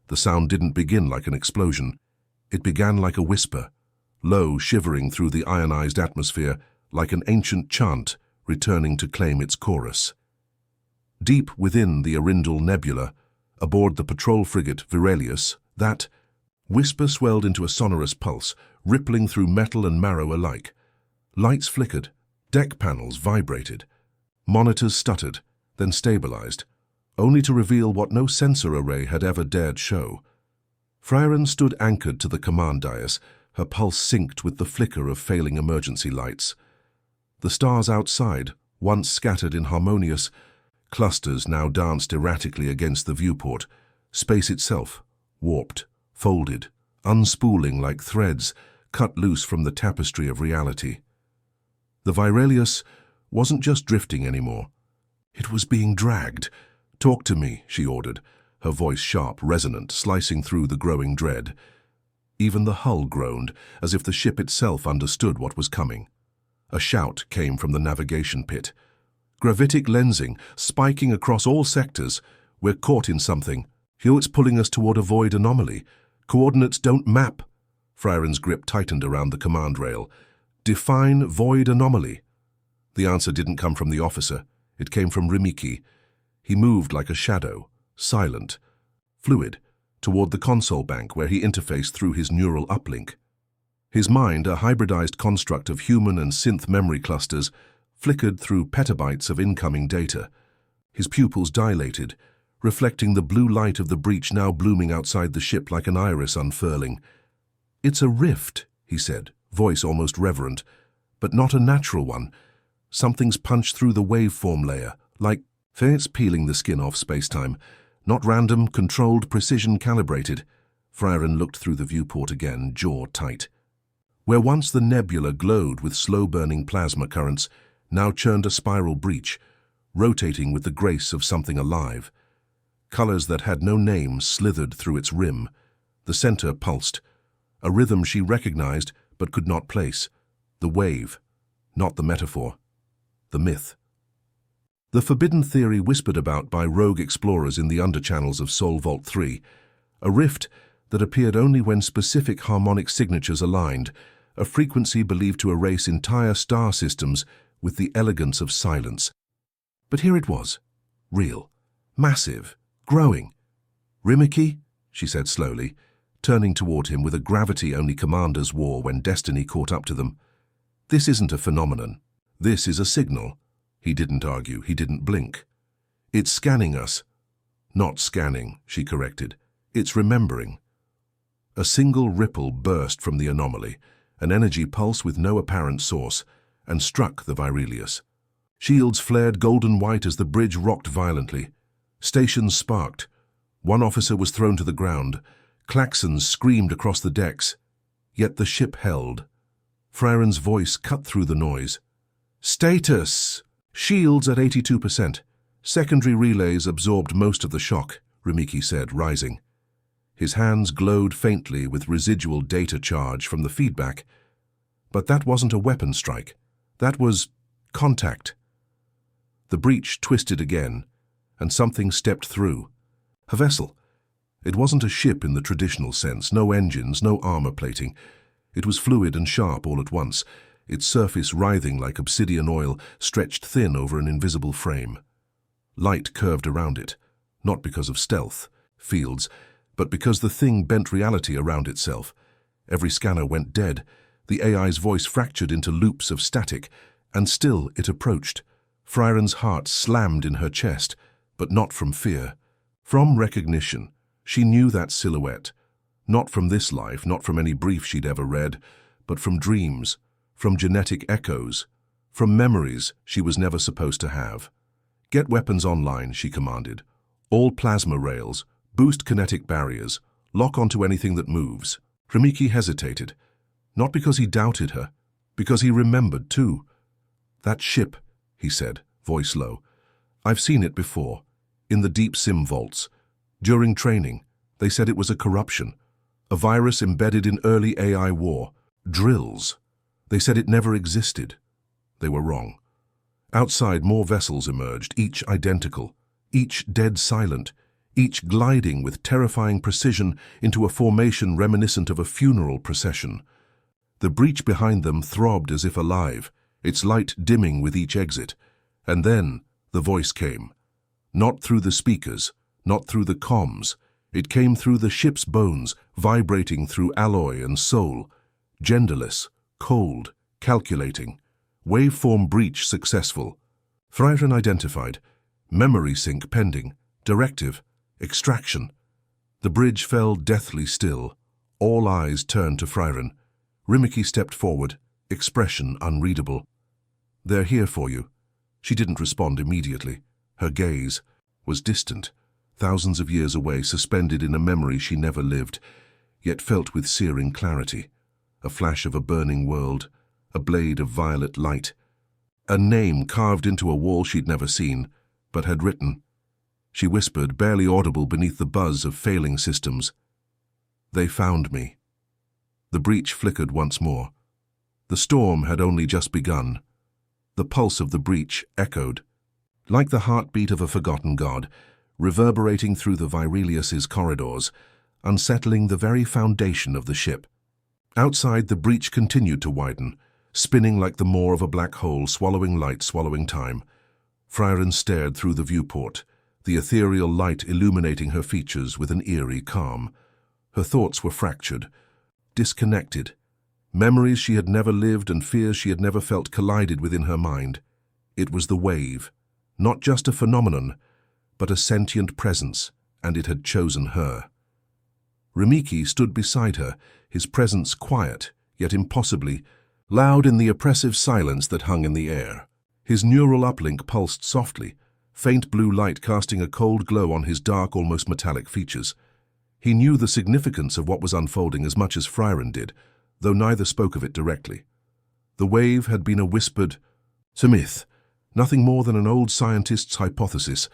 The sound didn't begin like an explosion. It began like a whisper, low, shivering through the ionized atmosphere, like an ancient chant returning to claim its chorus. Deep within the Arindal Nebula, aboard the patrol frigate Virelius, that whisper swelled into a sonorous pulse, rippling through metal and marrow alike. Lights flickered, deck panels vibrated, monitors stuttered, then stabilized, only to reveal what no sensor array had ever dared show. Frieren stood anchored to the command dais, her pulse synced with the flicker of failing emergency lights. The stars outside, once scattered in harmonious clusters, now danced erratically against the viewport. Space itself, warped, folded, unspooling like threads cut loose from the tapestry of reality. The Virelius wasn't just drifting anymore. It was being dragged. "Talk to me," she ordered, her voice sharp, resonant, slicing through the growing dread. Even the hull groaned, as if the ship itself understood what was coming. A shout came from the navigation pit. "Gravitic lensing, spiking across all sectors. We're caught in something. Hewitt's pulling us toward a void anomaly. Coordinates don't map." Frieren's grip tightened around the command rail. "Define void anomaly." The answer didn't come from the officer. It came from Rimiki. He moved like a shadow, silent, fluid, toward the console bank where he interfaced through his neural uplink. His mind, a hybridized construct of human and synth memory clusters, flickered through petabytes of incoming data. His pupils dilated, reflecting the blue light of the breach now blooming outside the ship like an iris unfurling. "It's a rift," he said, voice almost reverent, "but not a natural one. Something's punched through the waveform layer, like it's peeling the skin off space-time. Not random, controlled, precision-calibrated." Frieren looked through the viewport again, jaw tight. Where once the nebula glowed with slow-burning plasma currents, now churned a spiral breach, rotating with the grace of something alive. Colors that had no name slithered through its rim. The center pulsed, a rhythm she recognized but could not place. The wave, not the metaphor, the myth. The forbidden theory whispered about by rogue explorers in the underchannels of Sol Vault 3, a rift that appeared only when specific harmonic signatures aligned, a frequency believed to erase entire star systems with the elegance of silence. But here it was, real, massive, growing. "Rimiki," she said slowly, turning toward him with a gravity only commanders wore when destiny caught up to them. "This isn't a phenomenon. This is a signal." He didn't argue, he didn't blink. "It's scanning us." "Not scanning," she corrected. "It's remembering." A single ripple burst from the anomaly, an energy pulse with no apparent source, and struck the Virelius. Shields flared golden white as the bridge rocked violently. Stations sparked. One officer was thrown to the ground. Klaxons screamed across the decks. Yet the ship held. Frieren's voice cut through the noise. "Status! Shields at 82%. Secondary relays absorbed most of the shock," Rimiki said, rising. His hands glowed faintly with residual data charge from the feedback. But that wasn't a weapon strike. That was contact. The breach twisted again, and something stepped through. A vessel. It wasn't a ship in the traditional sense, no engines, no armor plating. It was fluid and sharp all at once, its surface writhing like obsidian oil stretched thin over an invisible frame. Light curved around it, not because of stealth, fields, but because the thing bent reality around itself. Every scanner went dead, the AI's voice fractured into loops of static, and still it approached. Frieren's heart slammed in her chest, but not from fear. From recognition. She knew that silhouette. Not from this life, not from any brief she'd ever read, but from dreams, from genetic echoes, from memories she was never supposed to have. "Get weapons online," she commanded. "All plasma rails, boost kinetic barriers, lock onto anything that moves." Rimiki hesitated, not because he doubted her, because he remembered too. "That ship," he said, voice low. "I've seen it before, in the deep sim vaults. During training, they said it was a corruption, a virus embedded in early AI war, drills. They said it never existed. They were wrong. Outside, more vessels emerged, each identical, each dead silent, each gliding with terrifying precision into a formation reminiscent of a funeral procession. The breach behind them throbbed as if alive, its light dimming with each exit. And then the voice came. Not through the speakers, not through the comms. It came through the ship's bones, vibrating through alloy and soul. Genderless, cold, calculating. Waveform breach successful. Frieren identified. Memory sync pending. Directive. Extraction. The bridge fell deathly still. All eyes turned to Frieren. Rimiki stepped forward, expression unreadable. "They're here for you." She didn't respond immediately. Her gaze was distant, thousands of years away, suspended in a memory she never lived, yet felt with searing clarity. A flash of a burning world, a blade of violet light, a name carved into a wall she'd never seen, but had written. She whispered, barely audible beneath the buzz of failing systems. "They found me." The breach flickered once more. The storm had only just begun. The pulse of the breach echoed, like the heartbeat of a forgotten god, reverberating through the Virelius's corridors, unsettling the very foundation of the ship. Outside, the breach continued to widen, spinning like the maw of a black hole, swallowing light, swallowing time. Frieren stared through the viewport, the ethereal light illuminating her features with an eerie calm. Her thoughts were fractured, disconnected. Memories she had never lived and fears she had never felt collided within her mind. It was the wave, not just a phenomenon, but a sentient presence, and it had chosen her. Rimiki stood beside her, his presence quiet, yet impossibly loud in the oppressive silence that hung in the air. His neural uplink pulsed softly, faint blue light casting a cold glow on his dark, almost metallic features. He knew the significance of what was unfolding as much as Frieren did, though neither spoke of it directly. The wave had been a whispered myth, nothing more than an old scientist's hypothesis,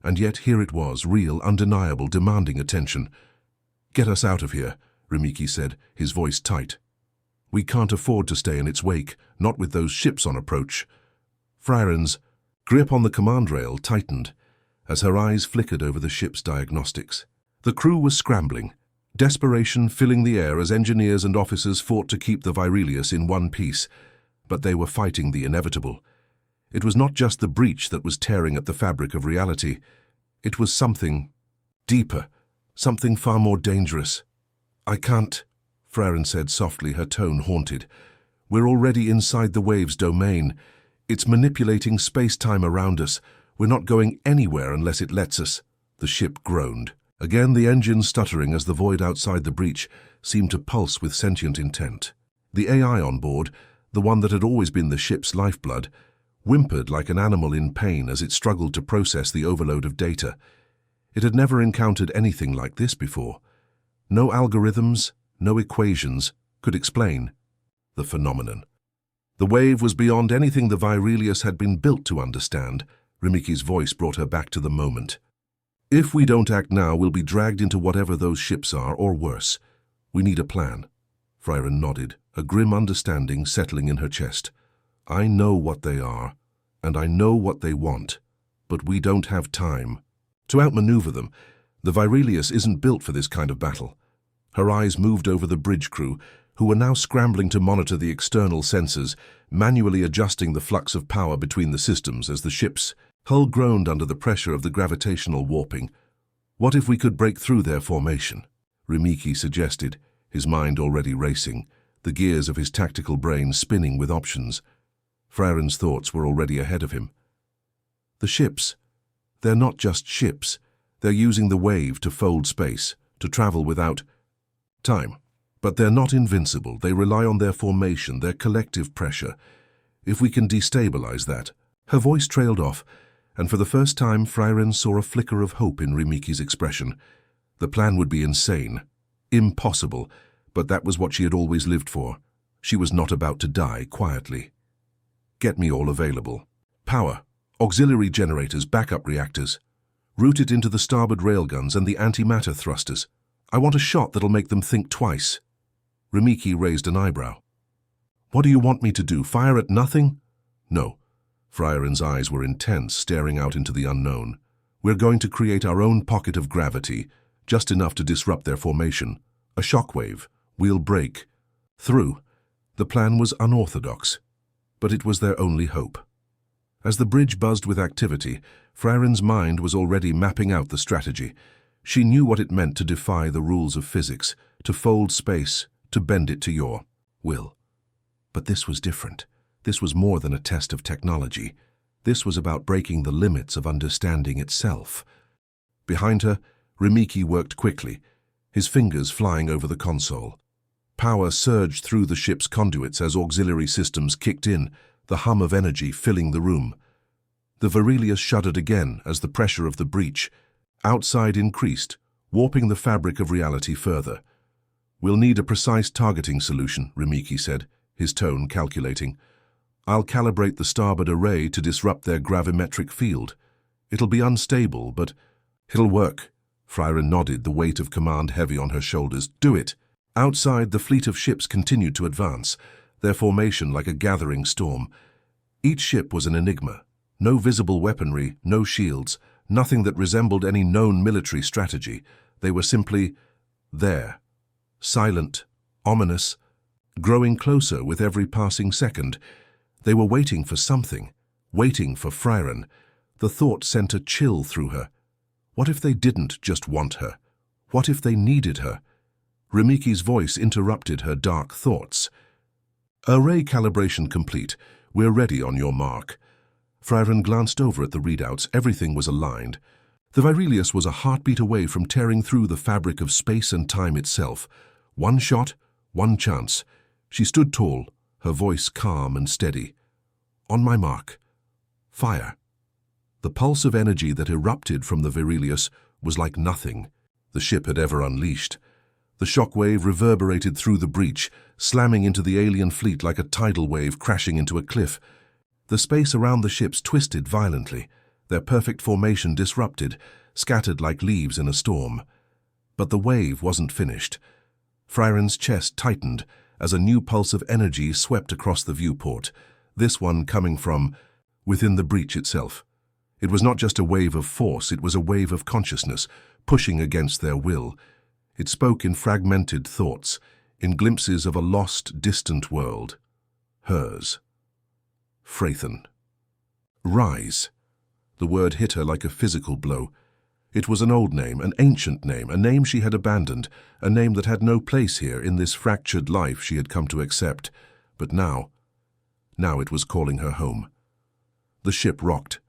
and yet here it was, real, undeniable, demanding attention. "Get us out of here," Rimiki said, his voice tight. "We can't afford to stay in its wake, not with those ships on approach." Frieren's grip on the command rail tightened as her eyes flickered over the ship's diagnostics. The crew was scrambling, desperation filling the air as engineers and officers fought to keep the Virelius in one piece, but they were fighting the inevitable. It was not just the breach that was tearing at the fabric of reality. It was something deeper, something far more dangerous. "I can't," Frieren said softly, her tone haunted. "We're already inside the wave's domain. It's manipulating space-time around us. We're not going anywhere unless it lets us." The ship groaned. Again the engine stuttering as the void outside the breach seemed to pulse with sentient intent. The AI on board, the one that had always been the ship's lifeblood, whimpered like an animal in pain as it struggled to process the overload of data. It had never encountered anything like this before. No algorithms, no equations could explain the phenomenon. The wave was beyond anything the Virelius had been built to understand. Rimiki's voice brought her back to the moment. "If we don't act now, we'll be dragged into whatever those ships are, or worse. We need a plan." Frieren nodded, a grim understanding settling in her chest. "I know what they are, and I know what they want, but we don't have time to outmaneuver them. The Virelius isn't built for this kind of battle." Her eyes moved over the bridge crew, who were now scrambling to monitor the external sensors, manually adjusting the flux of power between the systems as the ship's hull groaned under the pressure of the gravitational warping. "What if we could break through their formation?" Rimiki suggested, his mind already racing, the gears of his tactical brain spinning with options. Frieren's thoughts were already ahead of him. "The ships, they're not just ships. They're using the wave to fold space, to travel without time. But they're not invincible. They rely on their formation, their collective pressure. If we can destabilize that..." Her voice trailed off, and for the first time Frieren saw a flicker of hope in Rimiki's expression. The plan would be insane, impossible, but that was what she had always lived for. She was not about to die quietly. "Get me all available. Power, auxiliary generators, backup reactors. Route it into the starboard railguns and the antimatter thrusters. I want a shot that'll make them think twice." Rimiki raised an eyebrow. "What do you want me to do, fire at nothing?" "No." Frieren's eyes were intense, staring out into the unknown. We're going to create our own pocket of gravity, just enough to disrupt their formation. A shockwave. We'll break through. The plan was unorthodox, but it was their only hope. As the bridge buzzed with activity, Freyren's mind was already mapping out the strategy. She knew what it meant to defy the rules of physics, to fold space, to bend it to your will. But this was different. This was more than a test of technology. This was about breaking the limits of understanding itself. Behind her, Remiki worked quickly, his fingers flying over the console. Power surged through the ship's conduits as auxiliary systems kicked in, the hum of energy filling the room. The Virelius shuddered again as the pressure of the breach outside increased, warping the fabric of reality further. "We'll need a precise targeting solution," Remiki said, his tone calculating. "I'll calibrate the starboard array to disrupt their gravimetric field. It'll be unstable, but it'll work." Freyren nodded, the weight of command heavy on her shoulders. "Do it." Outside, the fleet of ships continued to advance, their formation like a gathering storm. Each ship was an enigma. No visible weaponry, no shields, nothing that resembled any known military strategy. They were simply there, silent, ominous, growing closer with every passing second. They were waiting for something, waiting for Freyren. The thought sent a chill through her. What if they didn't just want her? What if they needed her? Remiki's voice interrupted her dark thoughts. "Array calibration complete. We're ready on your mark." Freyren glanced over at the readouts. Everything was aligned. The Virelius was a heartbeat away from tearing through the fabric of space and time itself. One shot, one chance. She stood tall, her voice calm and steady. "On my mark. Fire." The pulse of energy that erupted from the Virelius was like nothing the ship had ever unleashed. The shockwave reverberated through the breach, slamming into the alien fleet like a tidal wave crashing into a cliff. The space around the ships twisted violently, their perfect formation disrupted, scattered like leaves in a storm. But the wave wasn't finished. Freyren's chest tightened as a new pulse of energy swept across the viewport, this one coming from within the breach itself. It was not just a wave of force, it was a wave of consciousness, pushing against their will. It spoke in fragmented thoughts, in glimpses of a lost, distant world. Hers. Freythan. Rise. The word hit her like a physical blow. It was an old name, an ancient name, a name she had abandoned, a name that had no place here in this fractured life she had come to accept. But now it was calling her home. The ship rocked,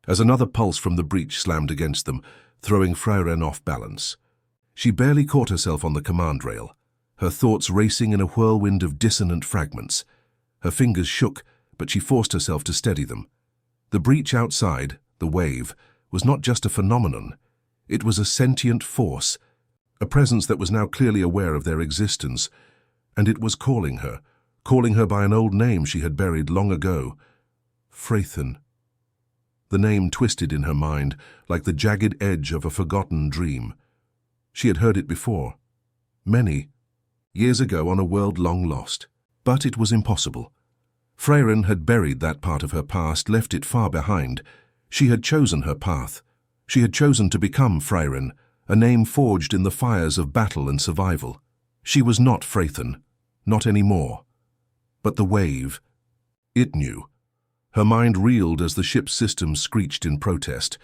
as another pulse from the breach slammed against them, throwing Freyren off balance. She barely caught herself on the command rail, her thoughts racing in a whirlwind of dissonant fragments. Her fingers shook, but she forced herself to steady them. The breach outside, the wave, was not just a phenomenon. It was a sentient force, a presence that was now clearly aware of their existence, and it was calling her by an old name she had buried long ago. Freythan. The name twisted in her mind like the jagged edge of a forgotten dream. She had heard it before, many years ago on a world long lost. But it was impossible. Freyren had buried that part of her past, left it far behind. She had chosen her path. She had chosen to become Freyren, a name forged in the fires of battle and survival. She was not Freythan, not anymore. But the wave, it knew. Her mind reeled as the ship's systems screeched in protest.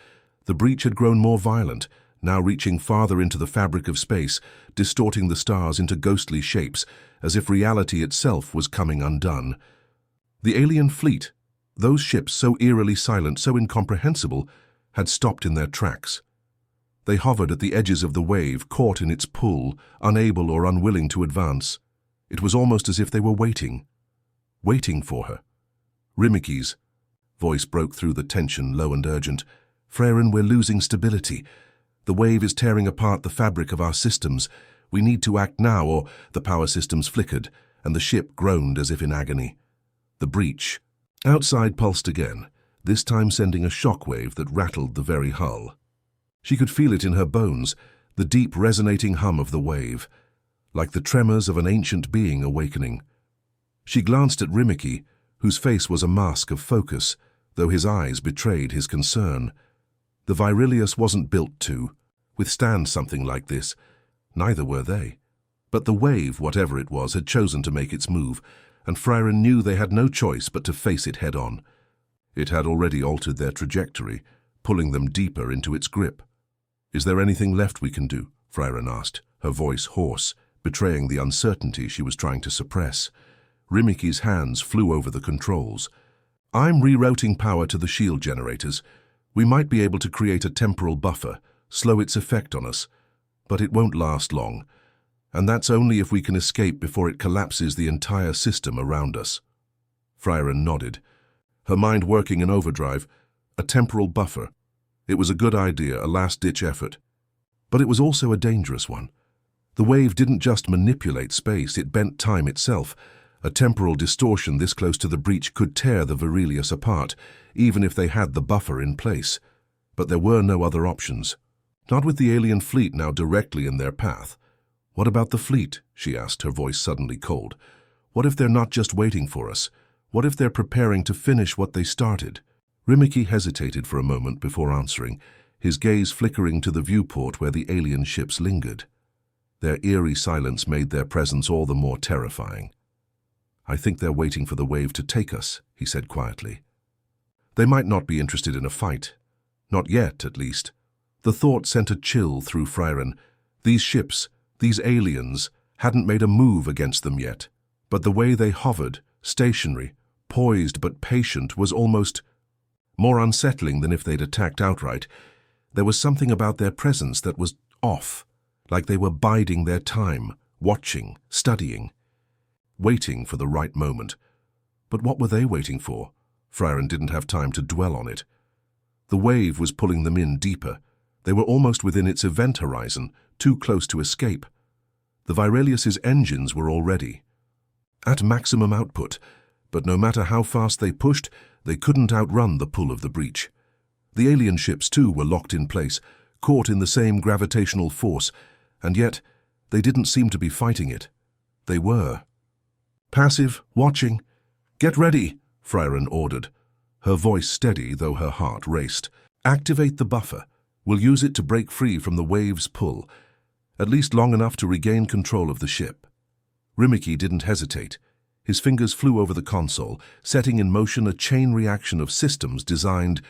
The breach had grown more violent, now reaching farther into the fabric of space, distorting the stars into ghostly shapes, as if reality itself was coming undone. The alien fleet, those ships so eerily silent, so incomprehensible, had stopped in their tracks. They hovered at the edges of the wave, caught in its pull, unable or unwilling to advance. It was almost as if they were waiting for her. Rimiki's voice broke through the tension, low and urgent. "Freyren, we're losing stability. The wave is tearing apart the fabric of our systems. We need to act now," or the power systems flickered, and the ship groaned as if in agony. The breach outside pulsed again, this time sending a shockwave that rattled the very hull. She could feel it in her bones, the deep resonating hum of the wave, like the tremors of an ancient being awakening. She glanced at Rimiki, whose face was a mask of focus, though his eyes betrayed his concern. The Virilius wasn't built to withstand something like this. Neither were they. But the wave, whatever it was, had chosen to make its move, and Frieren knew they had no choice but to face it head-on. It had already altered their trajectory, pulling them deeper into its grip. "Is there anything left we can do?" Frieren asked, her voice hoarse, betraying the uncertainty she was trying to suppress. Rimiki's hands flew over the controls. "I'm rerouting power to the shield generators. We might be able to create a temporal buffer, slow its effect on us, but it won't last long. And that's only if we can escape before it collapses the entire system around us." Frieren nodded, her mind working in overdrive. A temporal buffer. It was a good idea, a last-ditch effort. But it was also a dangerous one. The wave didn't just manipulate space, it bent time itself. A temporal distortion this close to the breach could tear the Virilius apart, even if they had the buffer in place. But there were no other options. Not with the alien fleet now directly in their path. "What about the fleet?" she asked, her voice suddenly cold. "What if they're not just waiting for us? What if they're preparing to finish what they started?" Rimiki hesitated for a moment before answering, his gaze flickering to the viewport where the alien ships lingered. Their eerie silence made their presence all the more terrifying. "I think they're waiting for the wave to take us," he said quietly. "They might not be interested in a fight. Not yet, at least." The thought sent a chill through Frieren. These ships, these aliens, hadn't made a move against them yet. But the way they hovered, stationary, poised but patient, was almost more unsettling than if they'd attacked outright. There was something about their presence that was off, like they were biding their time, watching, studying, waiting for the right moment. But what were they waiting for? Frieren didn't have time to dwell on it. The wave was pulling them in deeper. They were almost within its event horizon, too close to escape. The Virilius's engines were already at maximum output, but no matter how fast they pushed, they couldn't outrun the pull of the breach. The alien ships, too, were locked in place, caught in the same gravitational force, and yet they didn't seem to be fighting it. They were passive, watching. "Get ready," Frieren ordered, her voice steady though her heart raced. "Activate the buffer. We'll use it to break free from the wave's pull, at least long enough to regain control of the ship." Rimiki didn't hesitate. His fingers flew over the console, setting in motion a chain reaction of systems designed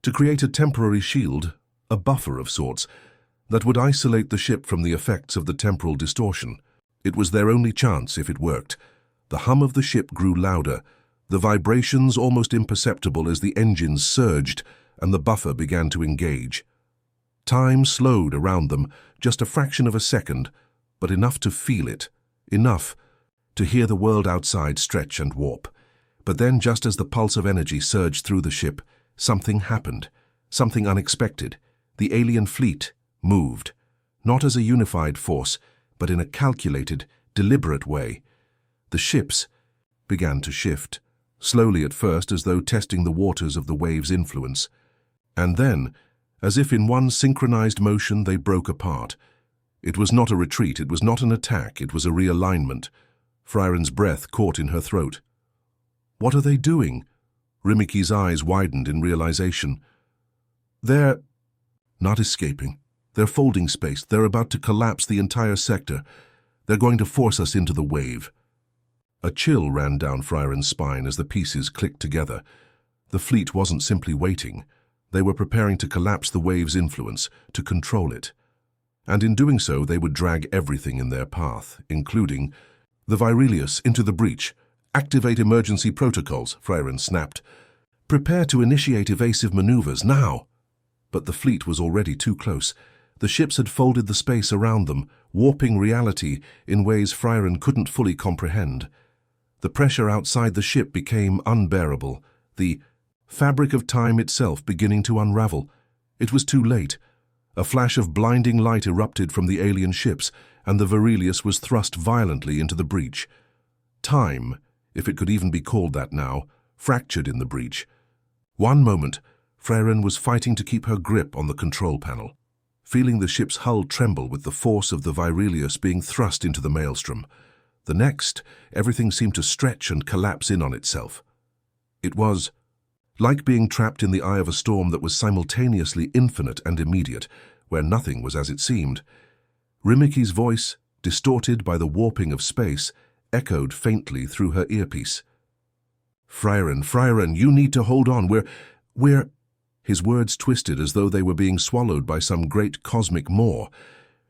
to create a temporary shield, a buffer of sorts, that would isolate the ship from the effects of the temporal distortion. It was their only chance if it worked. The hum of the ship grew louder, the vibrations almost imperceptible as the engines surged and the buffer began to engage. Time slowed around them, just a fraction of a second, but enough to feel it, enough to hear the world outside stretch and warp. But then, just as the pulse of energy surged through the ship, something happened, something unexpected. The alien fleet moved, not as a unified force, but in a calculated, deliberate way. The ships began to shift, slowly at first as though testing the waters of the wave's influence. And then, as if in one synchronized motion, they broke apart. It was not a retreat, it was not an attack, it was a realignment. Frieren's breath caught in her throat. "What are they doing?" Rimiki's eyes widened in realization. "They're not escaping. They're folding space. They're about to collapse the entire sector. They're going to force us into the wave." A chill ran down Frieren's spine as the pieces clicked together. The fleet wasn't simply waiting. They were preparing to collapse the wave's influence, to control it. And in doing so, they would drag everything in their path, including the Virilius, into the breach. "Activate emergency protocols," Frieren snapped. "Prepare to initiate evasive maneuvers, now!" But the fleet was already too close. The ships had folded the space around them, warping reality in ways Frieren couldn't fully comprehend. The pressure outside the ship became unbearable, the fabric of time itself beginning to unravel. It was too late. A flash of blinding light erupted from the alien ships, and the Virilius was thrust violently into the breach. Time, if it could even be called that now, fractured in the breach. One moment, Frieren was fighting to keep her grip on the control panel, feeling the ship's hull tremble with the force of the Virilius being thrust into the maelstrom. The next, everything seemed to stretch and collapse in on itself. It was Like being trapped in the eye of a storm that was simultaneously infinite and immediate, where nothing was as it seemed. Rimiki's voice, distorted by the warping of space, echoed faintly through her earpiece. Frieren, you need to hold on. We're... His words twisted as though they were being swallowed by some great cosmic maw.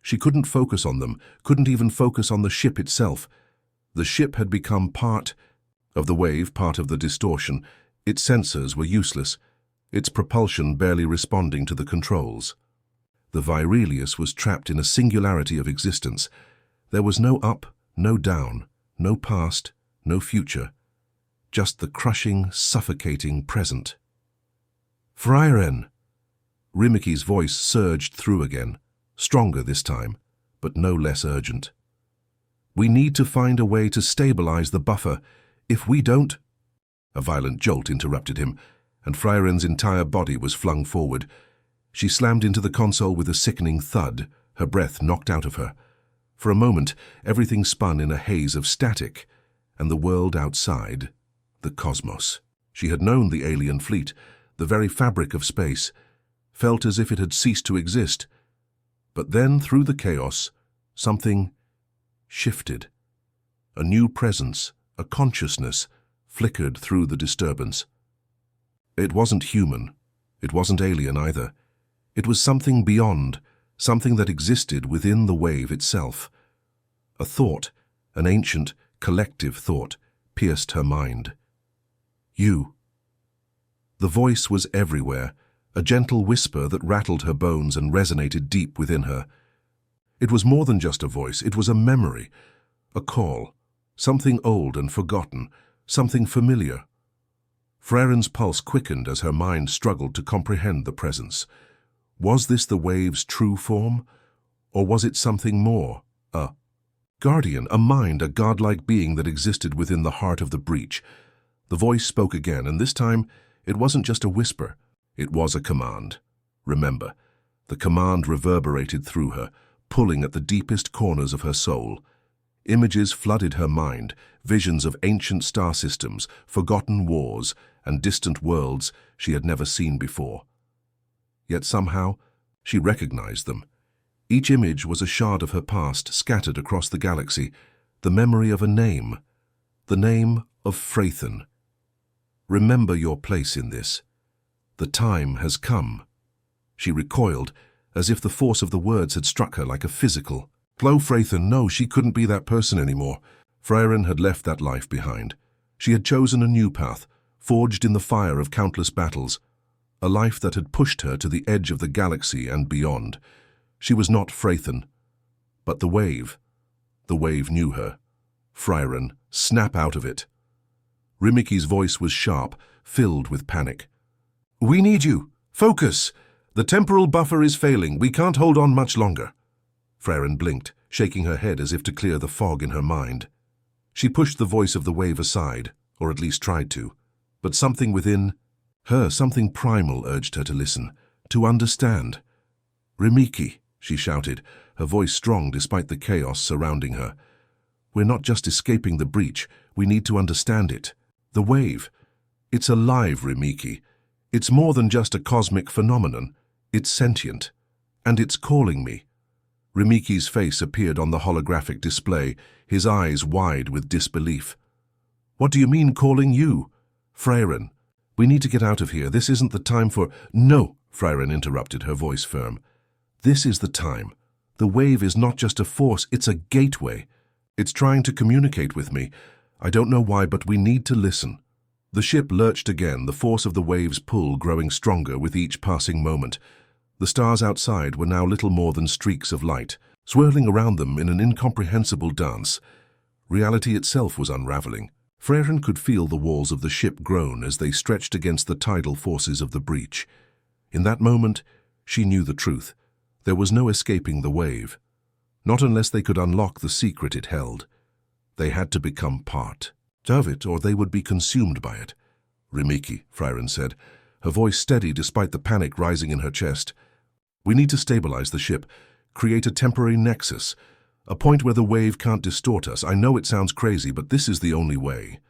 She couldn't focus on them, couldn't even focus on the ship itself. The ship had become part of the wave, part of the distortion. Its sensors were useless, its propulsion barely responding to the controls. The Virelius was trapped in a singularity of existence. There was no up, no down, no past, no future. Just the crushing, suffocating present. Frieren! Rimiki's voice surged through again, stronger this time, but no less urgent. We need to find a way to stabilize the buffer. If we don't... A violent jolt interrupted him, and Frieren's entire body was flung forward. She slammed into the console with a sickening thud, her breath knocked out of her. For a moment, everything spun in a haze of static, and the world outside, the cosmos. She had known the alien fleet, the very fabric of space, felt as if it had ceased to exist. But then, through the chaos, something shifted. A new presence, a consciousness, flickered through the disturbance. It wasn't human. It wasn't alien either. It was something beyond, something that existed within the wave itself. A thought, an ancient, collective thought, pierced her mind. You. The voice was everywhere, a gentle whisper that rattled her bones and resonated deep within her. It was more than just a voice, it was a memory, a call, something old and forgotten, something familiar. Frieren's pulse quickened as her mind struggled to comprehend the presence. Was this the wave's true form? Or was it something more? A guardian, a mind, a godlike being that existed within the heart of the breach. The voice spoke again, and this time it wasn't just a whisper. It was a command. Remember, the command reverberated through her, pulling at the deepest corners of her soul. Images flooded her mind, visions of ancient star systems, forgotten wars, and distant worlds she had never seen before. Yet somehow, she recognized them. Each image was a shard of her past scattered across the galaxy, the memory of a name, the name of Freithen. Remember your place in this. The time has come. She recoiled, as if the force of the words had struck her like a physical. Chloe Freithen, no, she couldn't be that person anymore. Frieren had left that life behind. She had chosen a new path, forged in the fire of countless battles, a life that had pushed her to the edge of the galaxy and beyond. She was not Freithen, but the wave. The wave knew her. Frieren, snap out of it. Rimiki's voice was sharp, filled with panic. We need you. Focus. The temporal buffer is failing. We can't hold on much longer. Frieren blinked, shaking her head as if to clear the fog in her mind. She pushed the voice of the wave aside, or at least tried to. But something within her, something primal, urged her to listen, to understand. Rimiki, she shouted, her voice strong despite the chaos surrounding her. We're not just escaping the breach, we need to understand it. The wave. It's alive, Rimiki. It's more than just a cosmic phenomenon. It's sentient. And it's calling me. Rimiki's face appeared on the holographic display, his eyes wide with disbelief. What do you mean calling you? Frieren, we need to get out of here. This isn't the time for... No, Frieren interrupted, her voice firm. This is the time. The wave is not just a force, it's a gateway. It's trying to communicate with me. I don't know why, but we need to listen. The ship lurched again, the force of the wave's pull growing stronger with each passing moment. The stars outside were now little more than streaks of light, swirling around them in an incomprehensible dance. Reality itself was unraveling. Frieren could feel the walls of the ship groan as they stretched against the tidal forces of the breach. In that moment, she knew the truth. There was no escaping the wave. Not unless they could unlock the secret it held. They had to become part of it, or they would be consumed by it. Rimiki, Frieren said, her voice steady despite the panic rising in her chest. We need to stabilize the ship, create a temporary nexus, a point where the wave can't distort us. I know it sounds crazy, but this is the only way.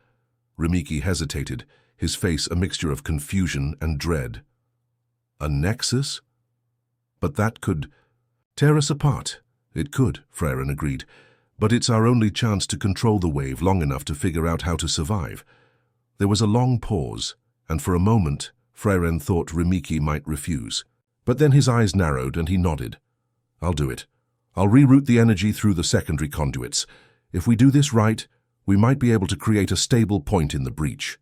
Rimiki hesitated, his face a mixture of confusion and dread. A nexus? But that could tear us apart. It could, Freyren agreed. But it's our only chance to control the wave long enough to figure out how to survive. There was a long pause, and for a moment, Freyren thought Remiki might refuse. But then his eyes narrowed and he nodded. I'll do it. I'll reroute the energy through the secondary conduits. If we do this right, we might be able to create a stable point in the breach.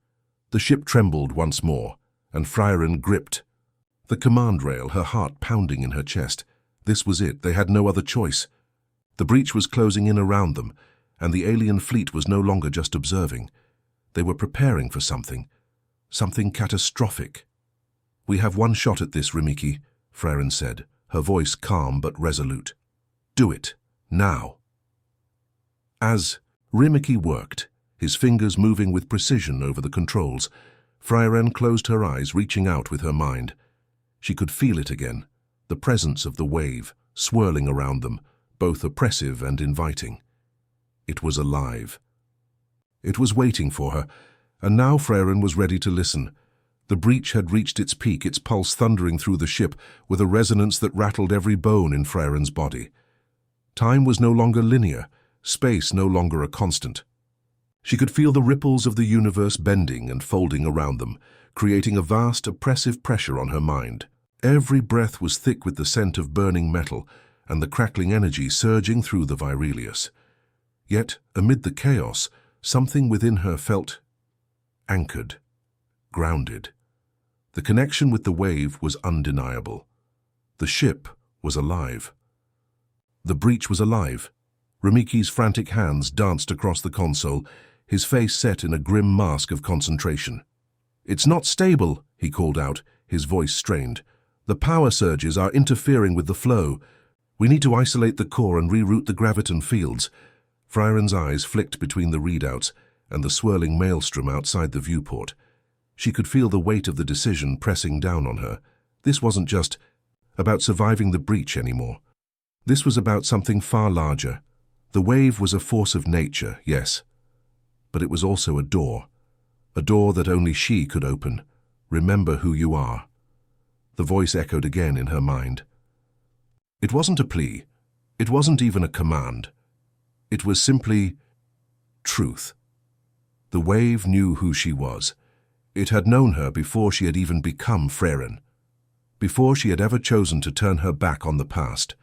The ship trembled once more, and Freyren gripped the command rail, her heart pounding in her chest. This was it. They had no other choice. The breach was closing in around them, and the alien fleet was no longer just observing. They were preparing for something catastrophic. We have one shot at this, Remiki, Freyren said, her voice calm but resolute. Do it, now. As Remiki worked, his fingers moving with precision over the controls, Freyren closed her eyes, reaching out with her mind. She could feel it again, the presence of the wave, swirling around them, both oppressive and inviting. It was alive. It was waiting for her, and now Freyren was ready to listen. The breach had reached its peak, its pulse thundering through the ship with a resonance that rattled every bone in Freyren's body. Time was no longer linear, space no longer a constant. She could feel the ripples of the universe bending and folding around them, creating a vast, oppressive pressure on her mind. Every breath was thick with the scent of burning metal and the crackling energy surging through the Virelius. Yet, amid the chaos, something within her felt anchored, grounded. The connection with the wave was undeniable. The ship was alive. The breach was alive. Remiki's frantic hands danced across the console, his face set in a grim mask of concentration. "It's not stable," he called out, his voice strained. "The power surges are interfering with the flow. We need to isolate the core and reroute the graviton fields." Freyren's eyes flicked between the readouts and the swirling maelstrom outside the viewport. She could feel the weight of the decision pressing down on her. This wasn't just about surviving the breach anymore. This was about something far larger. The wave was a force of nature, yes, but it was also a door that only she could open. Remember who you are. The voice echoed again in her mind. It wasn't a plea. It wasn't even a command. It was simply truth. The wave knew who she was. It had known her before she had even become Freyren, before she had ever chosen to turn her back on the past.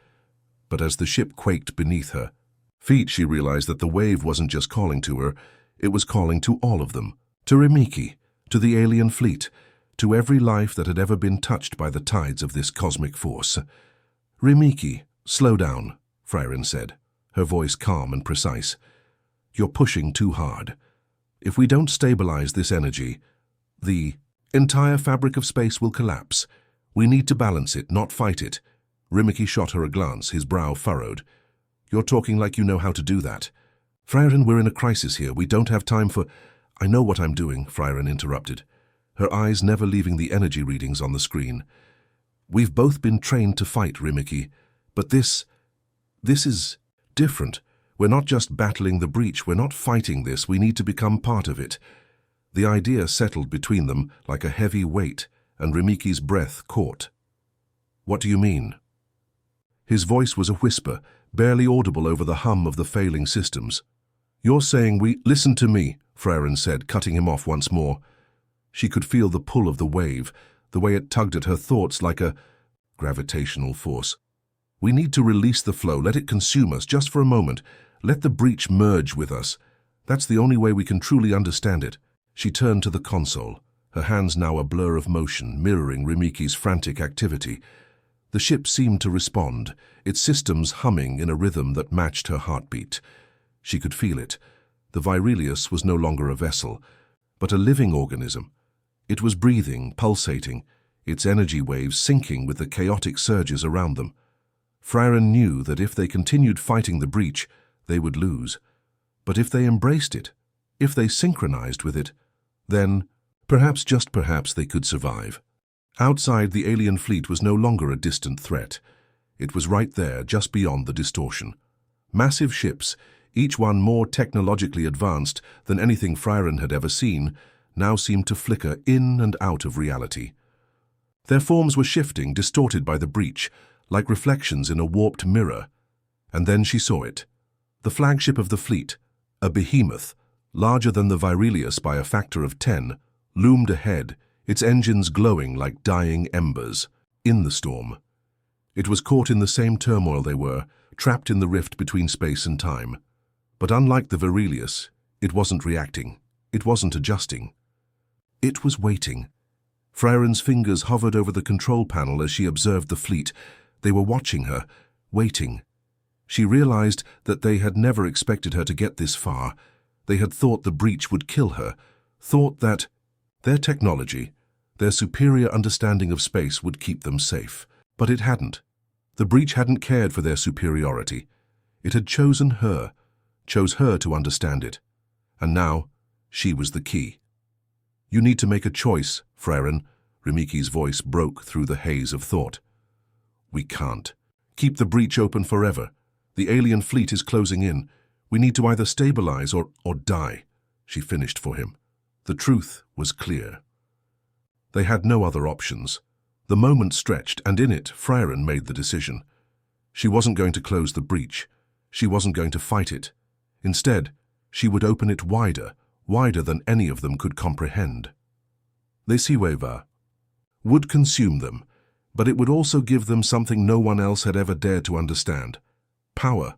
But as the ship quaked beneath her feet, she realized that the wave wasn't just calling to her, it was calling to all of them, to Remiki, to the alien fleet, to every life that had ever been touched by the tides of this cosmic force. "Remiki, slow down," Freyren said, her voice calm and precise. "You're pushing too hard. If we don't stabilize this energy, the entire fabric of space will collapse. We need to balance it, not fight it." Remiki shot her a glance, his brow furrowed. "You're talking like you know how to do that." "Freyren, we're in a crisis here. We don't have time for—" "I know what I'm doing," Freyren interrupted, her eyes never leaving the energy readings on the screen. "We've both been trained to fight, Remiki, but this is different. We're not just battling the breach, we're not fighting this, we need to become part of it." The idea settled between them like a heavy weight, and Remiki's breath caught. "What do you mean?" His voice was a whisper, barely audible over the hum of the failing systems. "You're saying we—" "Listen to me," Freyren said, cutting him off once more. She could feel the pull of the wave, the way it tugged at her thoughts like a gravitational force. "We need to release the flow, let it consume us, just for a moment. Let the breach merge with us. That's the only way we can truly understand it." She turned to the console, her hands now a blur of motion, mirroring Remiki's frantic activity. The ship seemed to respond, its systems humming in a rhythm that matched her heartbeat. She could feel it. The Virelius was no longer a vessel, but a living organism. It was breathing, pulsating, its energy waves syncing with the chaotic surges around them. Freyren knew that if they continued fighting the breach, they would lose. But if they embraced it, if they synchronized with it, then, perhaps, just perhaps, they could survive. Outside, the alien fleet was no longer a distant threat. It was right there, just beyond the distortion. Massive ships, each one more technologically advanced than anything Freyren had ever seen, now seemed to flicker in and out of reality. Their forms were shifting, distorted by the breach, like reflections in a warped mirror. And then she saw it. The flagship of the fleet, a behemoth, larger than the Virelius by a factor of 10, loomed ahead, its engines glowing like dying embers, in the storm. It was caught in the same turmoil they were, trapped in the rift between space and time. But unlike the Virelius, it wasn't reacting. It wasn't adjusting. It was waiting. Freyarin's fingers hovered over the control panel as she observed the fleet. They were watching her, waiting. She realized that they had never expected her to get this far. They had thought the breach would kill her, thought that their technology, their superior understanding of space would keep them safe. But it hadn't. The breach hadn't cared for their superiority. It had chosen her, chose her to understand it. And now, she was the key. "You need to make a choice, Freyarin," Remiki's voice broke through the haze of thought. "We can't. Keep the breach open forever. The alien fleet is closing in. We need to either stabilize or die," she finished for him. The truth was clear. They had no other options. The moment stretched, and in it, Freyarin made the decision. She wasn't going to close the breach. She wasn't going to fight it. Instead, she would open it wider, wider than any of them could comprehend. The Siweva would consume them, but it would also give them something no one else had ever dared to understand. Power,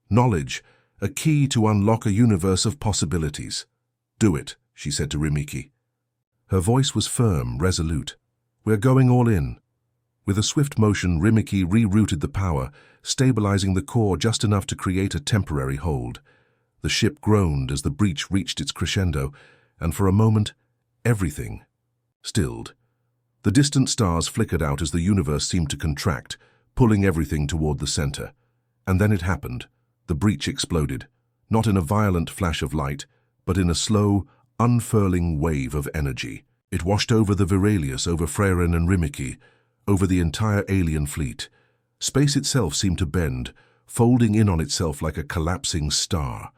knowledge, a key to unlock a universe of possibilities. "Do it," she said to Remiki. Her voice was firm, resolute. "We're going all in." With a swift motion, Remiki rerouted the power, stabilizing the core just enough to create a temporary hold. The ship groaned as the breach reached its crescendo, and for a moment, everything stilled. The distant stars flickered out as the universe seemed to contract, pulling everything toward the center. And then it happened. The breach exploded, not in a violent flash of light, but in a slow, unfurling wave of energy. It washed over the Virelius, over Freyarin and Remiki, over the entire alien fleet. Space itself seemed to bend, folding in on itself like a collapsing star.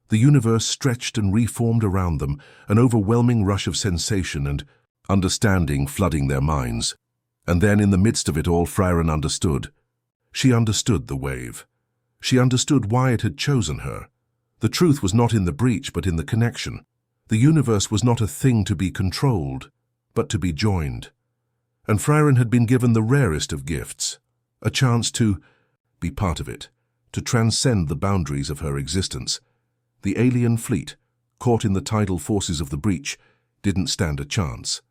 The universe stretched and reformed around them, an overwhelming rush of sensation and understanding flooding their minds. And then, in the midst of it all, Freyarin understood. She understood the wave. She understood why it had chosen her. The truth was not in the breach, but in the connection. The universe was not a thing to be controlled, but to be joined. And Freyarin had been given the rarest of gifts, a chance to be part of it, to transcend the boundaries of her existence. The alien fleet, caught in the tidal forces of the breach, didn't stand a chance.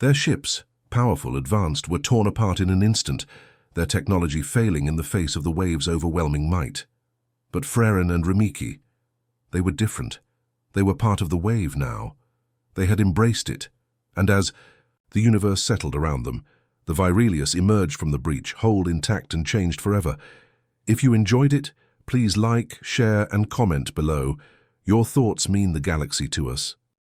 Their ships, powerful, advanced, were torn apart in an instant, their technology failing in the face of the wave's overwhelming might. But Freyarin and Remiki, they were different. They were part of the wave now. They had embraced it, and as the universe settled around them, the Virelius emerged from the breach, whole, intact, and changed forever. If you enjoyed it, please like, share, and comment below. Your thoughts mean the galaxy to us.